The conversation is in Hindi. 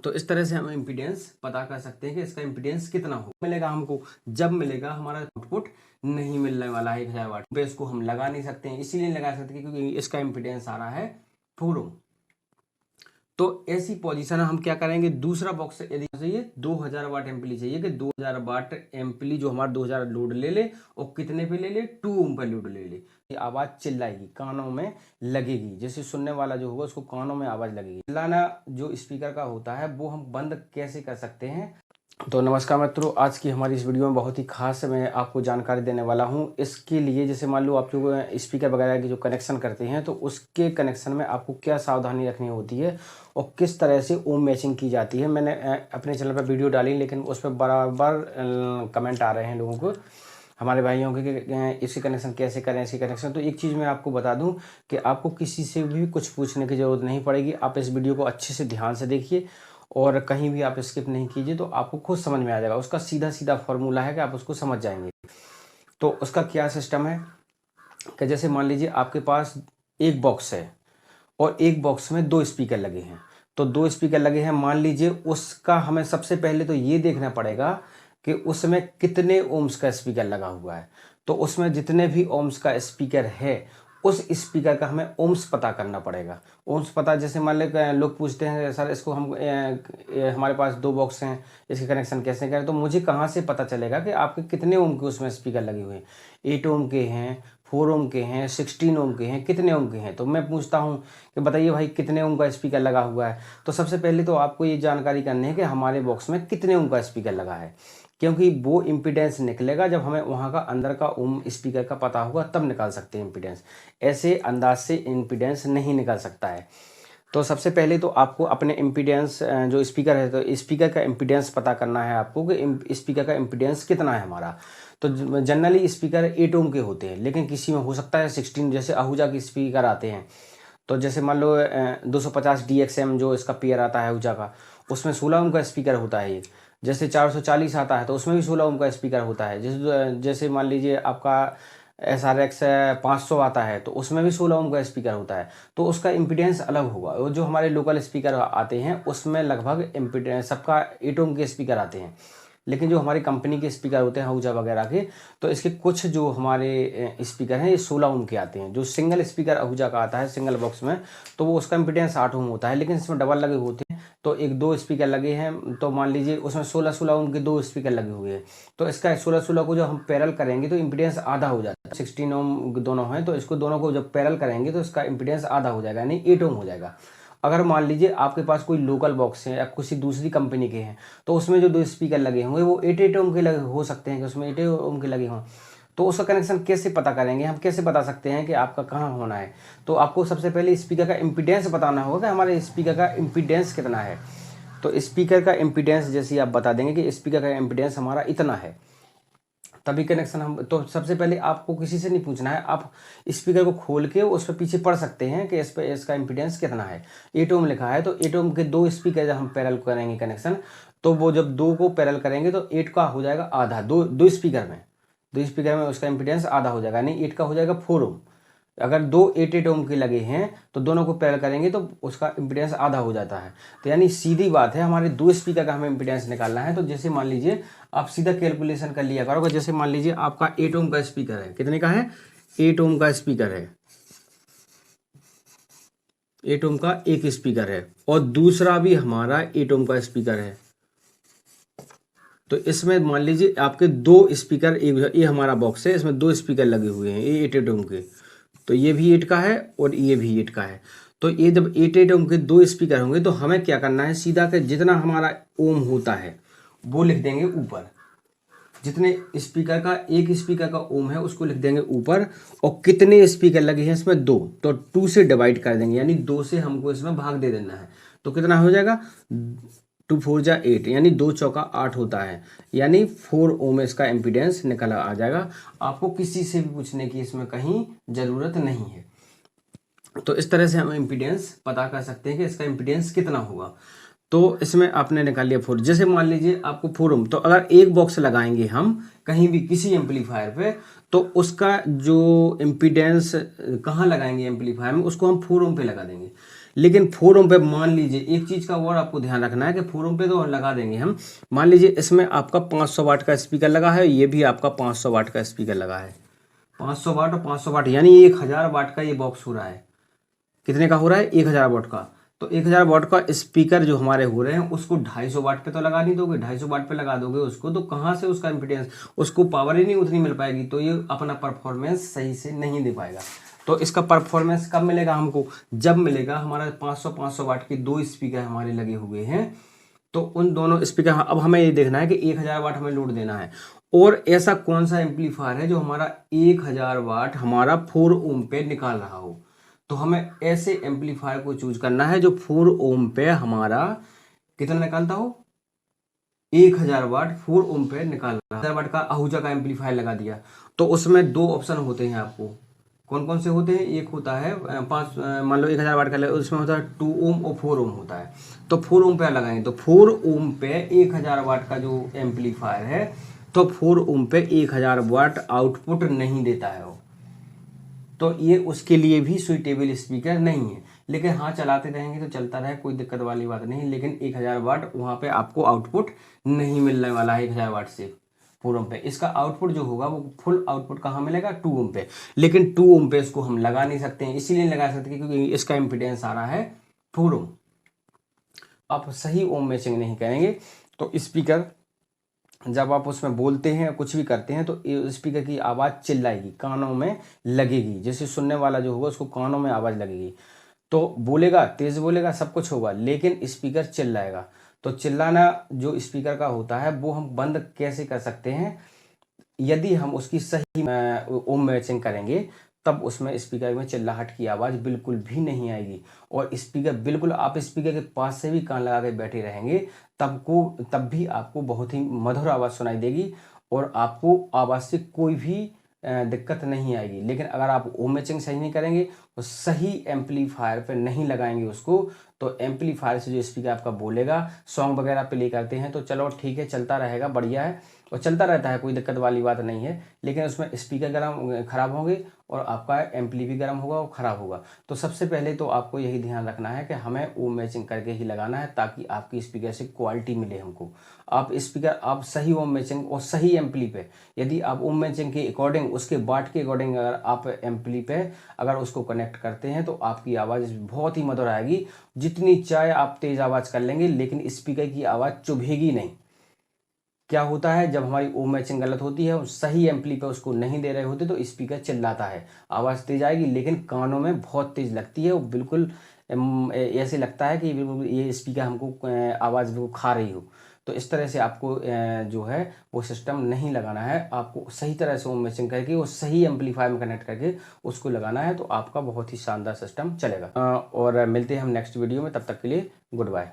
तो इस तरह से हम इम्पीडेंस पता कर सकते हैं कि इसका इम्पीडेंस कितना हो मिलेगा हमको, जब मिलेगा हमारा आउटपुट नहीं मिलने वाला है 1000 वाट पे, इसको हम लगा नहीं सकते हैं, इसीलिए लगा सकते हैं क्योंकि इसका इम्पीडेंस आ रहा है 4 ओम। तो ऐसी पोजीशन हम क्या करेंगे, दूसरा बॉक्स यदि चाहिए 2000 वाट एम्पली चाहिए कि 2000 वाट एम्पली जो हमारा 2000 लोड ले ले और कितने पे ले ले, 2 ओम पर लोड ले ले। ये आवाज चिल्लाएगी, कानों में लगेगी, जैसे सुनने वाला जो होगा उसको कानों में आवाज लगेगी। चिल्लाना जो स्पीकर का होता है वो हम बंद कैसे कर सकते हैं। तो नमस्कार मित्रों, आज की हमारी इस वीडियो में बहुत ही खास मैं आपको जानकारी देने वाला हूं। इसके लिए जैसे मान लो आप जो स्पीकर वगैरह की जो कनेक्शन करते हैं तो उसके कनेक्शन में आपको क्या सावधानी रखनी होती है और किस तरह से ओम मैचिंग की जाती है। मैंने अपने चैनल पर वीडियो डाली, लेकिन उस पर बराबर कमेंट आ रहे हैं लोगों को, हमारे भाइयों के कि इसकी कनेक्शन कैसे करें, इसकी कनेक्शन। तो एक चीज़ मैं आपको बता दूं कि आपको किसी से भी कुछ पूछने की ज़रूरत नहीं पड़ेगी। आप इस वीडियो को अच्छे से ध्यान से देखिए और कहीं भी आप स्किप नहीं कीजिए, तो आपको खुद समझ में आ जाएगा। उसका सीधा सीधा फॉर्मूला है कि आप उसको समझ जाएंगे। तो उसका क्या सिस्टम है कि जैसे मान लीजिए आपके पास एक बॉक्स है और एक बॉक्स में 2 स्पीकर लगे हैं। तो 2 स्पीकर लगे हैं, मान लीजिए उसका हमें सबसे पहले तो ये देखना पड़ेगा कि उसमें कितने ओम्स का स्पीकर लगा हुआ है। तो उसमें जितने भी ओम्स का स्पीकर है उस स्पीकर का हमें ओम्स पता करना पड़ेगा। ओम्स पता, जैसे मान ले लोग पूछते हैं सर इसको हम हमारे पास 2 बॉक्स हैं, इसके कनेक्शन कैसे करें। तो मुझे कहाँ से पता चलेगा कि आपके कितने ओम के उसमें स्पीकर लगे हुए हैं, 8 ओम के हैं, 4 ओम के हैं, 16 ओम के हैं, कितने ओम के हैं। तो मैं पूछता हूँ कि बताइए भाई कितने ओम का स्पीकर लगा हुआ है। तो सबसे पहले तो आपको ये जानकारी करनी है कि हमारे बॉक्स में कितने ओम का स्पीकर लगा है, क्योंकि वो इम्पीडेंस निकलेगा जब हमें वहाँ का अंदर का ओम स्पीकर का पता होगा, तब निकाल सकते हैं इम्पीडेंस। ऐसे अंदाज से इम्पीडेंस नहीं निकल सकता है। तो सबसे पहले तो आपको अपने इम्पीडेंस जो स्पीकर है, तो स्पीकर का इम्पीडेंस पता करना है आपको कि स्पीकर का इम्पीडेंस कितना है हमारा। तो जनरली स्पीकर 8 ओम के होते हैं, लेकिन किसी में हो सकता है 16, जैसे आहूजा के स्पीकर आते हैं। तो जैसे मान लो 250 DXM जो इसका पेयर आता है आहूजा का, उसमें 16 ओम का स्पीकर होता है। जैसे 440 आता है तो उसमें भी 16 ओम का स्पीकर होता है। जैसे मान लीजिए आपका SRX 500 आता है तो उसमें भी 16 ओम का स्पीकर होता है। तो उसका इम्पीडेंस अलग होगा। और जो हमारे लोकल स्पीकर आते हैं उसमें लगभग इम्पीडेंस सबका 8 ओम के स्पीकर आते हैं, लेकिन जो हमारी कंपनी के स्पीकर होते हैं आहूजा वगैरह के, तो इसके कुछ जो हमारे स्पीकर हैं ये 16 ओम के आते हैं। जो सिंगल स्पीकर आहूजा का आता है सिंगल बॉक्स में, तो वो उसका इम्पीडेंस 8 ओम होता है, लेकिन इसमें डबल लगे होते हैं। तो एक 2 स्पीकर लगे हैं, तो मान लीजिए उसमें 16 ओम के 2 स्पीकर लगे हुए हैं। तो इसका 16 को जब हम पैरेलल करेंगे तो इम्पीडेंस आधा हो जाता है। 16 ओम दोनों हैं, तो इसको दोनों को जब पैरेलल करेंगे तो इसका इम्पीडेंस आधा हो जाएगा, यानी 8 ओम हो जाएगा। अगर मान लीजिए आपके पास कोई लोकल बॉक्स है या किसी दूसरी कंपनी के हैं, तो उसमें जो 2 स्पीकर लगे होंगे वो 8 ओम के लगे हो सकते हैं कि उसमें 8 ओम के लगे हों। तो उसका कनेक्शन कैसे पता करेंगे, हम कैसे बता सकते हैं कि आपका कहाँ होना है। तो आपको सबसे पहले स्पीकर का इम्पीडेंस बताना होगा कि हमारे स्पीकर का इम्पीडेंस कितना है। तो स्पीकर का इम्पीडेंस जैसे आप बता देंगे कि स्पीकर का इम्पीडेंस हमारा इतना है, तभी कनेक्शन हम। तो सबसे पहले आपको किसी से नहीं पूछना है, आप स्पीकर को खोल के उस पर पीछे पढ़ सकते हैं कि इस पर इसका इम्पीडेंस कितना है। 8 ओम लिखा है, तो 8 ओम के 2 स्पीकर जब हम पैरेलल करेंगे कनेक्शन, तो वो जब 2 को पैरेलल करेंगे तो 8 का हो जाएगा आधा। दो स्पीकर में उसका इम्पीडेंस आधा हो जाएगा, यानी 8 का हो जाएगा 4 ओम। अगर 2 8 ओम के लगे हैं तो दोनों को पैरेलल करेंगे तो उसका इम्पीडेंस आधा हो जाता है। तो यानी सीधी बात है, हमारे 2 स्पीकर का हमें इम्पीडेंस निकालना है। तो जैसे मान लीजिए आप सीधा कैलकुलेशन कर लिया करोगे। जैसे मान लीजिए आपका 8 ओम का स्पीकर है, कितने का है, 8 ओम का स्पीकर है, 8 ओम का एक स्पीकर है और दूसरा भी हमारा 8 ओम का स्पीकर है। तो इसमें मान लीजिए आपके 2 स्पीकर, ये हमारा बॉक्स है, इसमें 2 स्पीकर लगे हुए हैं, ये 8 ओम के। तो ये भी 8 का है और ये भी 8 का है। तो ये जब 8 ओम के 2 स्पीकर होंगे तो हमें क्या करना है, सीधा के जितना हमारा ओम होता है वो लिख देंगे ऊपर। जितने स्पीकर का, एक स्पीकर का ओम है उसको लिख देंगे ऊपर, और कितने स्पीकर लगे हैं इसमें 2, तो 2 से डिवाइड कर देंगे, यानी 2 से हमको इसमें भाग दे देना है। तो कितना हो जाएगा, 2 4 जा 8, यानी 2 चौका 8 होता है, यानी 4 ओम इसका इम्पीडेंस निकल आ जाएगा। आपको किसी से भी पूछने की इसमें कहीं जरूरत नहीं है। तो इस तरह से हम इम्पीडेंस पता कर सकते हैं कि इसका इम्पीडेंस कितना होगा। तो इसमें आपने निकाल लिया 4। जैसे मान लीजिए आपको 4 ओम, तो अगर एक बॉक्स लगाएंगे हम कहीं भी किसी एम्पलीफायर पे, तो उसका जो इम्पीडेंस कहाँ लगाएंगे एम्पलीफायर में, उसको हम 4 ओम पे लगा देंगे। लेकिन 4 ओम पे मान लीजिए एक चीज़ का और आपको ध्यान रखना है कि 4 ओम पे तो लगा देंगे हम। मान लीजिए इसमें आपका 500 वाट का स्पीकर लगा है, ये भी आपका 500 वाट का स्पीकर लगा है। 500 वाट और 500 वाट यानी 1000 वाट का ये बॉक्स हो रहा है। कितने का हो रहा है? 1000 वाट का। तो 1000 वाट का स्पीकर जो हमारे हो रहे हैं उसको 250 वाट पे तो लगा नहीं दोगे, 250 वाट पे लगा दोगे उसको, तो कहाँ से उसका इम्पीडेंस, उसको पावर ही नहीं उतनी मिल पाएगी, तो ये अपना परफॉर्मेंस सही से नहीं दे पाएगा। तो इसका परफॉर्मेंस कब मिलेगा हमको? जब मिलेगा हमारा 500 वाट के 2 स्पीकर हमारे लगे हुए हैं। तो उन दोनों स्पीकर, अब हमें ये देखना है कि 1000 वाट हमें लोड देना है, और ऐसा कौन सा एम्पलीफायर है जो हमारा 1000 वाट हमारा 4 ओम पे निकाल रहा हो। तो हमें ऐसे एम्पलीफायर को चूज करना है जो 4 ओम पे हमारा कितना निकालता हो? 1000 वाट 4 ओम पे निकाल रहा है। 1000 वाट का आहूजा का एम्पलीफायर लगा दिया, तो उसमें 2 ऑप्शन होते हैं आपको। कौन कौन से होते हैं? एक होता है मान लो 1000 वाट का, उसमें होता है 2 ओम और 4 ओम होता है। तो 4 ओम पे लगाएंगे, तो 4 ओम पे 1000 वाट का जो एम्पलीफायर है, तो 4 ओम पे 1000 वाट आउटपुट नहीं देता है वो, तो ये उसके लिए भी सुइटेबल स्पीकर नहीं है। लेकिन हाँ, चलाते रहेंगे तो चलता रहे, कोई दिक्कत वाली बात नहीं। लेकिन 1000 वाट वहाँ पे आपको आउटपुट नहीं मिलने वाला है 1000 वाट से 4 ओम पे। इसका आउटपुट जो होगा वो फुल आउटपुट कहाँ मिलेगा? 2 ओम पे। लेकिन 2 ओम पे इसको हम लगा नहीं सकते हैं, इसीलिए लगा सकते क्योंकि इसका इम्पीडेंस आ रहा है 4 ओम। आप सही ओम मैचिंग नहीं करेंगे तो स्पीकर जब आप उसमें बोलते हैं कुछ भी करते हैं तो स्पीकर की आवाज़ चिल्लाएगी, कानों में लगेगी। जैसे सुनने वाला जो होगा उसको कानों में आवाज़ लगेगी, तो बोलेगा, तेज बोलेगा, सब कुछ होगा, लेकिन स्पीकर चिल्लाएगा। तो चिल्लाना जो स्पीकर का होता है वो हम बंद कैसे कर सकते हैं? यदि हम उसकी सही ओम मैचिंग करेंगे तब उसमें स्पीकर में चिल्लाहट की आवाज़ बिल्कुल भी नहीं आएगी। और स्पीकर बिल्कुल, आप स्पीकर के पास से भी कान लगा के बैठे रहेंगे तब भी आपको बहुत ही मधुर आवाज़ सुनाई देगी और आपको आवाज़ से कोई भी दिक्कत नहीं आएगी। लेकिन अगर आप ओम मैचिंग सही नहीं करेंगे तो सही एम्पलीफायर पे नहीं लगाएंगे उसको, तो एम्पलीफायर से जो स्पीकर आपका बोलेगा, सॉन्ग वगैरह प्ले करते हैं तो चलो ठीक है, चलता रहेगा, बढ़िया है और चलता रहता है, कोई दिक्कत वाली बात नहीं है। लेकिन उसमें स्पीकर गर्म खराब होंगे और आपका एम्पली भी गर्म होगा और ख़राब होगा। तो सबसे पहले तो आपको यही ध्यान रखना है कि हमें ओम मैचिंग करके ही लगाना है ताकि आपकी स्पीकर से क्वालिटी मिले हमको। आप स्पीकर आप सही ओम मैचिंग और सही एम्पली पे, यदि आप ओम मैचिंग के अकॉर्डिंग, उसके वाट के अकॉर्डिंग अगर आप एम्पली पे अगर उसको कनेक्ट करते हैं तो आपकी आवाज़ बहुत ही मधुर आएगी। जितनी चाहे आप तेज़ आवाज़ कर लेंगे लेकिन स्पीकर की आवाज़ चुभेगी नहीं। क्या होता है जब हमारी ओम मैचिंग गलत होती है और सही एम्पली पे उसको नहीं दे रहे होते तो स्पीकर चिल्लाता है, आवाज़ तेज आएगी लेकिन कानों में बहुत तेज लगती है, वो बिल्कुल ऐसे लगता है कि बिल्कुल ये स्पीकर हमको आवाज़ बिल्कुल खा रही हो। तो इस तरह से आपको जो है वो सिस्टम नहीं लगाना है, आपको सही तरह से ओम मैचिंग करके वो सही एम्पलीफायर में कनेक्ट करके उसको लगाना है, तो आपका बहुत ही शानदार सिस्टम चलेगा। और मिलते हैं हम नेक्स्ट वीडियो में, तब तक के लिए गुड बाय।